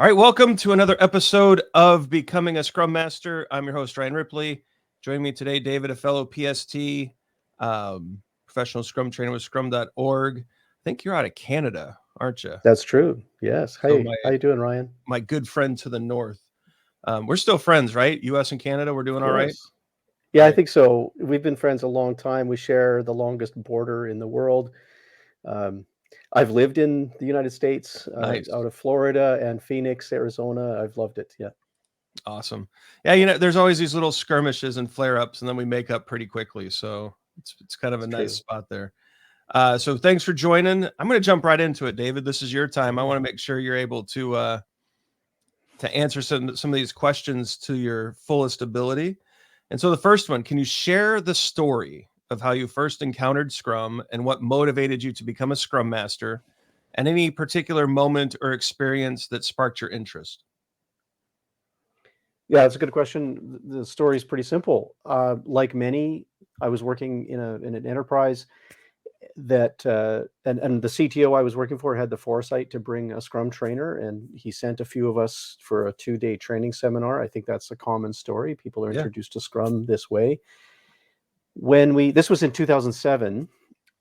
All right, welcome to another episode of Becoming a Scrum Master. I'm your host, Ryan Ripley. Joining me today, David, a fellow PST, professional Scrum trainer with Scrum.org. I think you're out of Canada, aren't you? That's true. Yes. So Hey, how you doing, Ryan? my good friend to the north. We're still friends, right? U.S. and Canada, we're Of doing all right? course. Yeah, All I right. think so. We've been friends a long time. We share the longest border in the world. Um, I've lived in the United States, Nice. out of Florida and Phoenix, Arizona. I've loved it. Yeah, Awesome. Yeah, there's always these little skirmishes and flare-ups, and then we make up pretty quickly. So it's kind of a it's nice true. spot there. So thanks for joining. I'm going to jump right into it, David. This is your time. I Yeah. want to make sure you're able to answer some of these questions to your fullest ability. And so the first one, can you share the story of how you first encountered Scrum and what motivated you to become a Scrum Master, and any particular moment or experience that sparked your interest? Yeah, that's a good question. The story is pretty simple. Like many, I was working in an enterprise that and the CTO I was working for had the foresight to bring a Scrum trainer, and he sent a few of us for a 2-day training seminar. I think that's a common story. People are Yeah. introduced to Scrum this way. This was in 2007,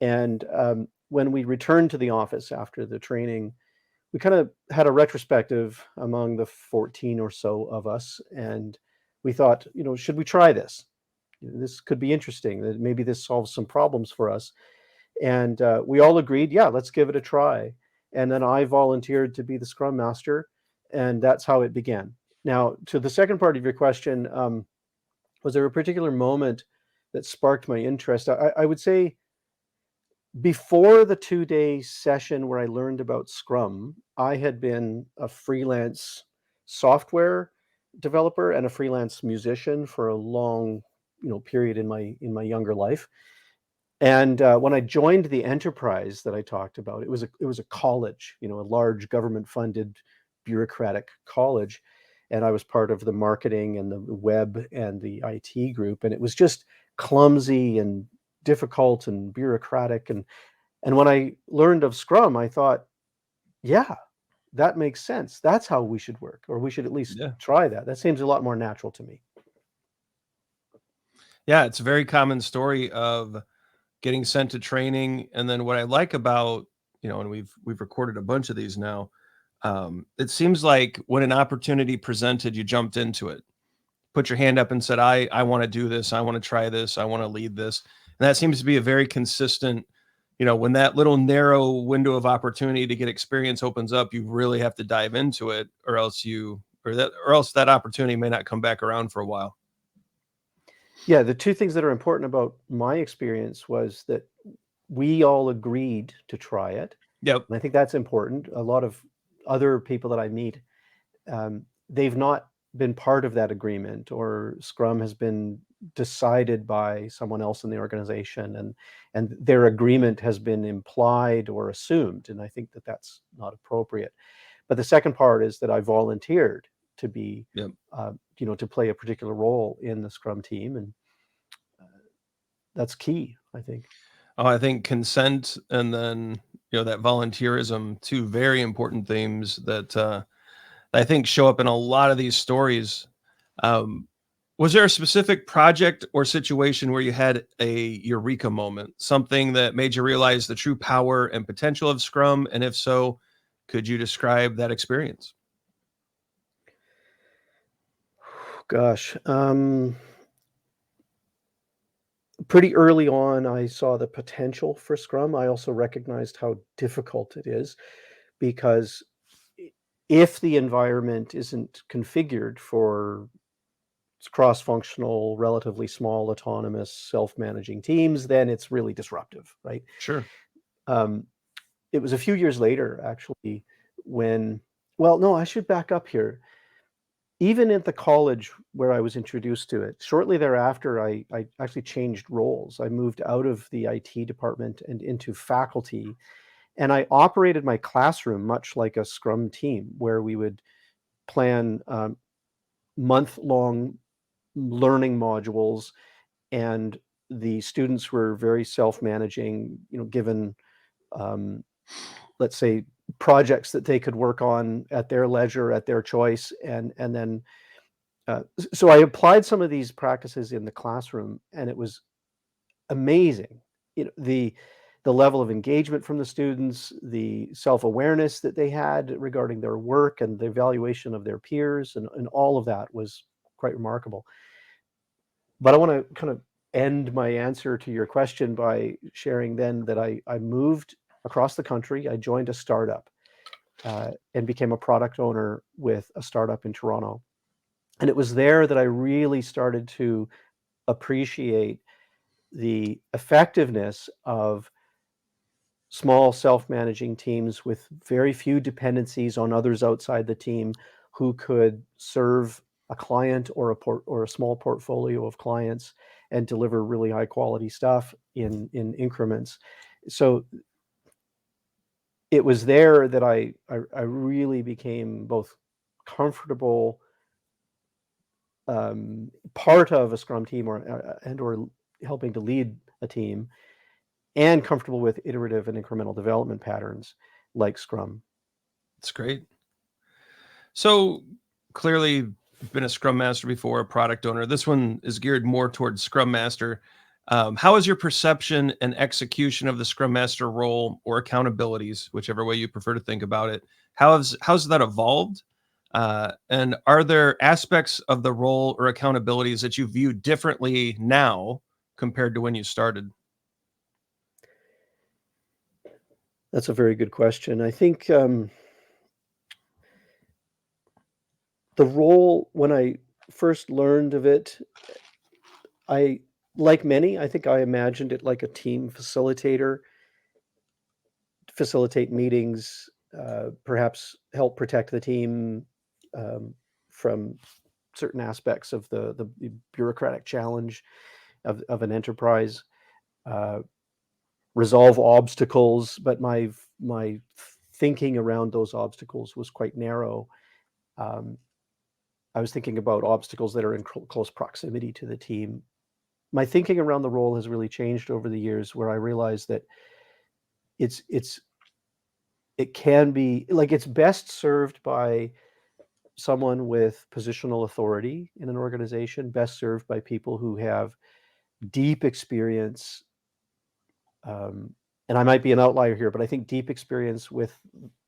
and when we returned to the office after the training, we kind of had a retrospective among the 14 or so of us, and we thought, should we try this? This could be interesting. That maybe this solves some problems for us. And we all agreed, yeah, let's give it a try. And then I volunteered to be the Scrum Master, and that's how it began. Now, to the second part of your question, was there a particular moment that sparked my interest? I would say before the 2-day session where I learned about Scrum, I had been a freelance software developer and a freelance musician for a long, period in my younger life. And when I joined the enterprise that I talked about, it was a college, a large government-funded bureaucratic college, and I was part of the marketing and the web and the IT group, and it was just clumsy and difficult and bureaucratic. And when I learned of Scrum, I thought, yeah, that makes sense. That's how we should work, or we should at least Yeah. try that. That seems a lot more natural to me. Yeah, it's a very common story of getting sent to training. And then what I like about, and we've recorded a bunch of these now, it seems like when an opportunity presented, you jumped into it, put your hand up and said, I want to do this. I want to try this. I want to lead this. And that seems to be a very consistent, when that little narrow window of opportunity to get experience opens up, you really have to dive into it, or else that opportunity may not come back around for a while. Yeah, the two things that are important about my experience was that we all agreed to try it, Yep. and I think that's important. A lot of other people that I meet, they've not been part of that agreement, or Scrum has been decided by someone else in the organization, and their agreement has been implied or assumed, and I think that that's not appropriate. But the second part is that I volunteered to be, Yep. to play a particular role in the Scrum team, and that's key, I think. Oh, I think consent and then, that volunteerism, two very important themes that I think show up in a lot of these stories. Um, was there a specific project or situation where you had a eureka moment, something that made you realize the true power and potential of Scrum? And if so, could you describe that experience? Gosh, pretty early on, I saw the potential for Scrum. I also recognized how difficult it is because if the environment isn't configured for cross-functional, relatively small, autonomous, self-managing teams, then it's really disruptive, right? Sure. Um, it was a few years later, actually, when, well, no, I should back up here. Even at the college where I was introduced to it, shortly thereafter, I actually changed roles. I moved out of the IT department and into faculty, and I operated my classroom much like a Scrum team, where we would plan month-long learning modules, and the students were very self-managing, given, um, let's say, projects that they could work on at their leisure, at their choice, and then so I applied some of these practices in the classroom, and it was amazing. The level of engagement from the students, the self-awareness that they had regarding their work and the evaluation of their peers, and all of that was quite remarkable. But I want to kind of end my answer to your question by sharing then that I moved across the country. I joined a startup and became a product owner with a startup in Toronto. And it was there that I really started to appreciate the effectiveness of small self-managing teams with very few dependencies on others outside the team who could serve a client or a small portfolio of clients and deliver really high quality stuff in increments. So it was there that I really became both comfortable part of a Scrum team or helping to lead a team, and comfortable with iterative and incremental development patterns like Scrum. It's great. So clearly, you've been a Scrum Master before, a product owner. This one is geared more towards Scrum Master. How is your perception and execution of the Scrum Master role or accountabilities, whichever way you prefer to think about it? How's that evolved? And are there aspects of the role or accountabilities that you view differently now compared to when you started? That's a very good question. I think the role, when I first learned of it, I, like many, I think I imagined it like a team facilitator, facilitate meetings, perhaps help protect the team um, from certain aspects of the bureaucratic challenge of an enterprise, uh, resolve obstacles, but my thinking around those obstacles was quite narrow. Um, I was thinking about obstacles that are in close proximity to the team. My thinking around the role has really changed over the years, where I realized that it's it's it can be like it's best served by someone with positional authority in an organization, best served by people who have deep experience. Um, and I might be an outlier here, but I think deep experience with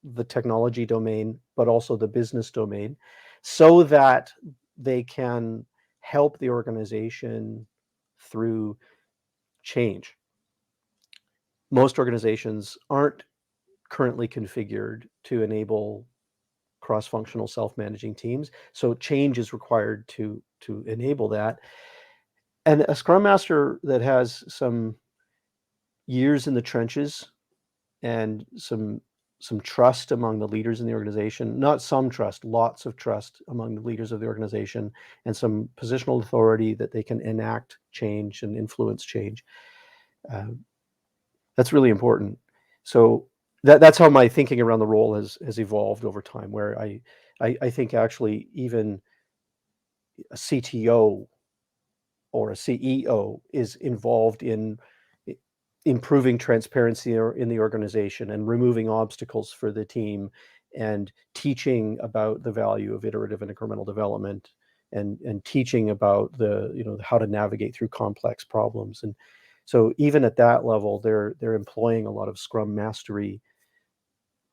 the technology domain, but also the business domain, so that they can help the organization through change. Most organizations aren't currently configured to enable cross-functional self-managing teams, so change is required to enable that. And a Scrum Master that has some years in the trenches and some trust among the leaders in the organization, not some trust, lots of trust among the leaders of the organization, and some positional authority that they can enact change and influence change. Uh, that's really important. So that's how my thinking around the role has evolved over time, where I think actually even a CTO or a CEO is involved in improving transparency in the organization and removing obstacles for the team and teaching about the value of iterative and incremental development and teaching about how to navigate through complex problems. And so even at that level, they're employing a lot of Scrum mastery.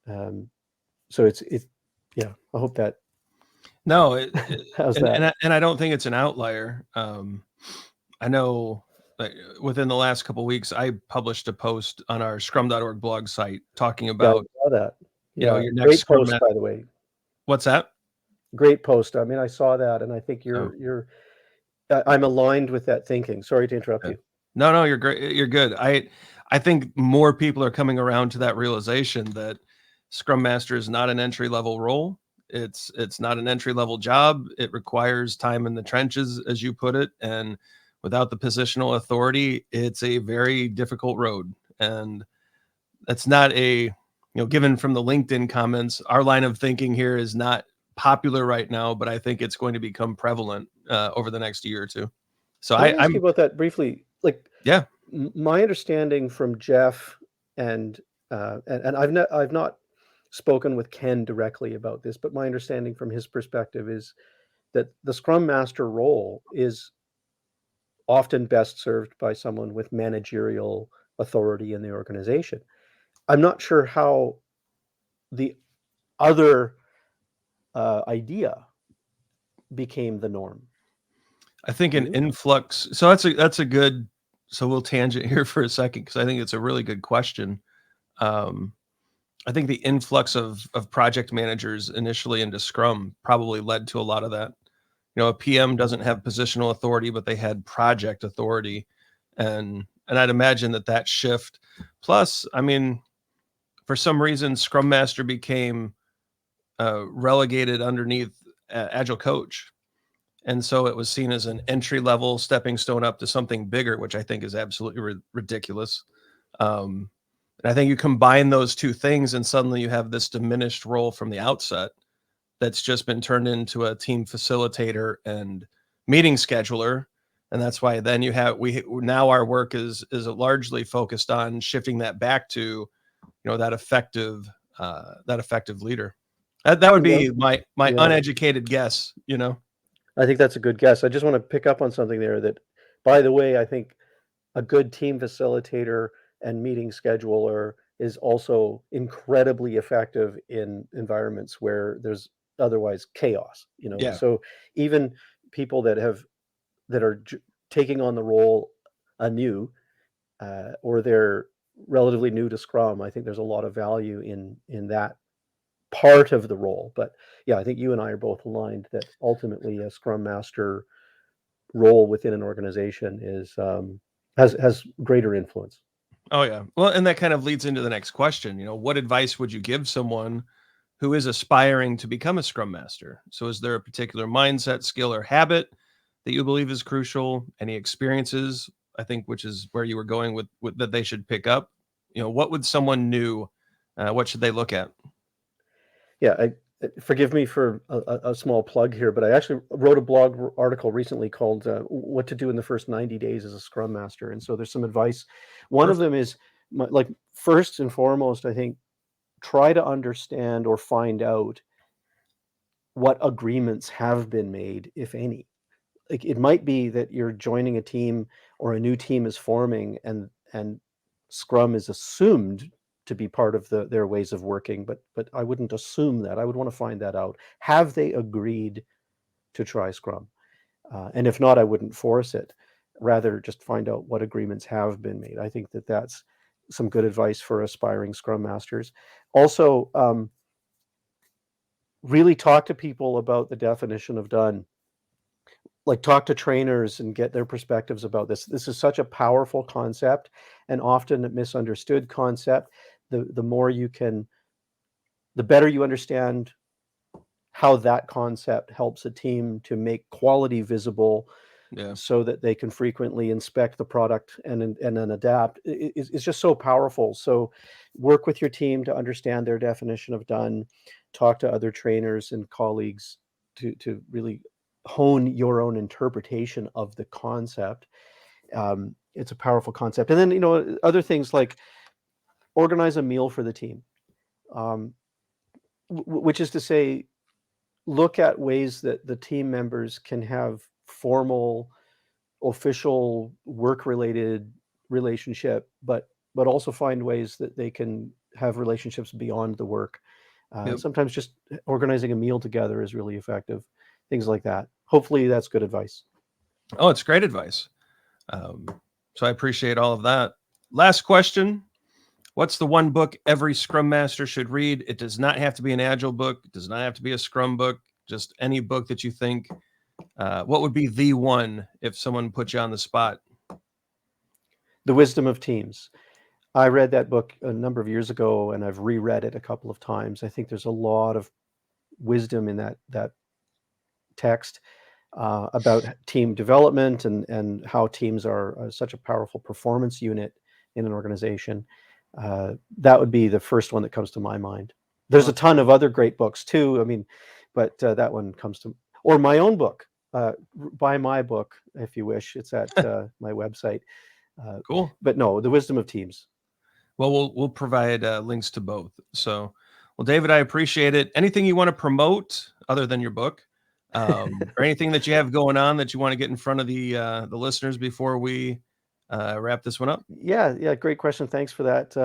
So it's yeah, I hope that No, how's that. and I don't think it's an outlier. I know, like, within the last couple of weeks, I published a post on our Scrum.org blog site talking Yeah, I about, saw that. Yeah, your next great Scrum post, Ma by the way. What's that? Great post. I mean, I saw that, and I think Oh, I'm aligned with that thinking. Sorry to interrupt okay. you. No, no, you're great. You're good. I think more people are coming around to that realization that Scrum Master is not an entry level role. It's not an entry level job. It requires time in the trenches, as you put it, and without the positional authority, it's a very difficult road. And that's not given from the LinkedIn comments, our line of thinking here is not popular right now, but I think it's going to become prevalent over the next year or two. So Can I ask you I'm about that briefly? Like, yeah. my understanding from Jeff and I've not spoken with Ken directly about this, but my understanding from his perspective is that the Scrum Master role is often best served by someone with managerial authority in the organization. I'm not sure how the other idea became the norm. I think Do an you? influx. So that's a good. So we'll tangent here for a second because I think it's a really good question. Um, I think the influx of project managers initially into Scrum probably led to a lot of that. You know, a PM doesn't have positional authority, but they had project authority, and I'd imagine that shift. Plus, I mean, for some reason, Scrum Master became relegated underneath Agile Coach, and so it was seen as an entry level stepping stone up to something bigger, which I think is absolutely ridiculous. Um, and I think you combine those two things, and suddenly you have this diminished role from the outset that's just been turned into a team facilitator and meeting scheduler. And that's why then you have we now our work is largely focused on shifting that back to that effective leader. That would Yeah, be my yeah. uneducated guess. You know. I think that's a good guess. I just want to pick up on something there that, by the way, I think a good team facilitator and meeting scheduler is also incredibly effective in environments where there's otherwise chaos, you know. Yeah. So even people that are taking on the role anew, or they're relatively new to Scrum, I think there's a lot of value in that part of the role. But yeah, I think you and I are both aligned that ultimately a Scrum Master role within an organization is has greater influence. Oh yeah. Well, and that kind of leads into the next question. You know, what advice would you give someone who is aspiring to become a scrum master? So is there a particular mindset, skill, or habit that you believe is crucial? Any experiences, I think, which is where you were going with that they should pick up? You know, what would someone new, what should they look at? Yeah, forgive me for a small plug here, but I actually wrote a blog article recently called "What to Do in the First 90 Days as a Scrum Master," and so there's some advice. One of Perfect. them is like first and foremost, I think try to understand or find out what agreements have been made, if any. Like it might be that you're joining a team or a new team is forming and Scrum is assumed to be part of their ways of working, but I wouldn't assume that. I would want to find that out. Have they agreed to try Scrum? And if not, I wouldn't force it. Rather, just find out what agreements have been made. I think that that's some good advice for aspiring Scrum Masters. Also, really talk to people about the definition of done. Like talk to trainers and get their perspectives about this. This is such a powerful concept and often a misunderstood concept. The more you can, the better you understand how that concept helps a team to make quality visible Yeah. so that they can frequently inspect the product and then adapt. It's just so powerful. So work with your team to understand their definition of done, talk to other trainers and colleagues to really hone your own interpretation of the concept. It's a powerful concept. And then, you know, other things like organize a meal for the team, um, which is to say, look at ways that the team members can have formal official work-related relationship, but also find ways that they can have relationships beyond the work. Yep. Sometimes just organizing a meal together is really effective. Things like that. Hopefully, that's good advice. Oh, it's great advice. Um, so I appreciate all of that. Last question. What's the one book every Scrum Master should read? It does not have to be an Agile book. It does not have to be a Scrum book. Just any book that you think. What would be the one if someone put you on the spot? The Wisdom of Teams. I read that book a number of years ago, and I've reread it a couple of times. I think there's a lot of wisdom in that text about team development and how teams are such a powerful performance unit in an organization. That would be the first one that comes to my mind. Oh, There's a that's ton great. of other great books too. I mean, but that one comes to, or my own book. Buy my book if you wish. It's at my website. Uh, Cool. but no, The Wisdom of Teams. Well, we'll provide links to both. So, Well, David, I appreciate it. Anything you want to promote other than your book, or anything that you have going on that you want to get in front of the listeners before we wrap this one up? Yeah, great question. Thanks for that.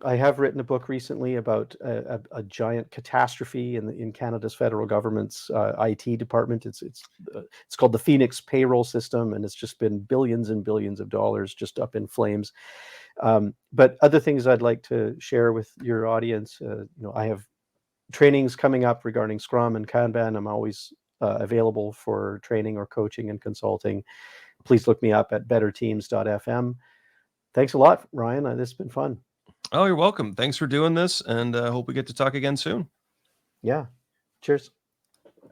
I have written a book recently about a giant catastrophe in Canada's federal government's IT department. It's called the Phoenix payroll system, and it's just been billions and billions of dollars just up in flames. But other things I'd like to share with your audience, I have trainings coming up regarding Scrum and Kanban. I'm always available for training or coaching and consulting. Please look me up at betterteams.fm. Thanks a lot, Ryan. This has been fun. Oh, you're welcome. Thanks for doing this, and hope we get to talk again soon. Yeah. Cheers.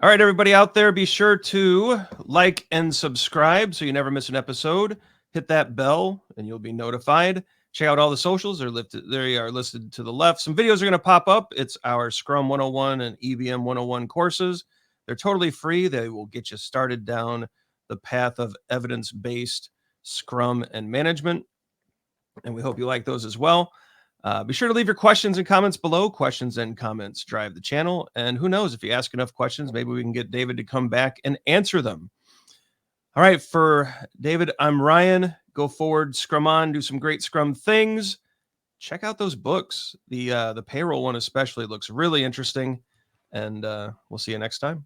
All right, everybody out there, be sure to like and subscribe so you never miss an episode. Hit that bell, and you'll be notified. Check out all the socials. They are listed to the left. Some videos are going to pop up. It's our Scrum 101 and EBM 101 courses. They're totally free. They will get you started down the path of evidence-based Scrum and management. And we hope you like those as well. Be sure to leave your questions and comments below. Questions and comments drive the channel. And who knows, if you ask enough questions, maybe we can get David to come back and answer them. All right, for David, I'm Ryan. Go forward, Scrum on, do some great Scrum things. Check out those books. The payroll one especially looks really interesting. And we'll see you next time.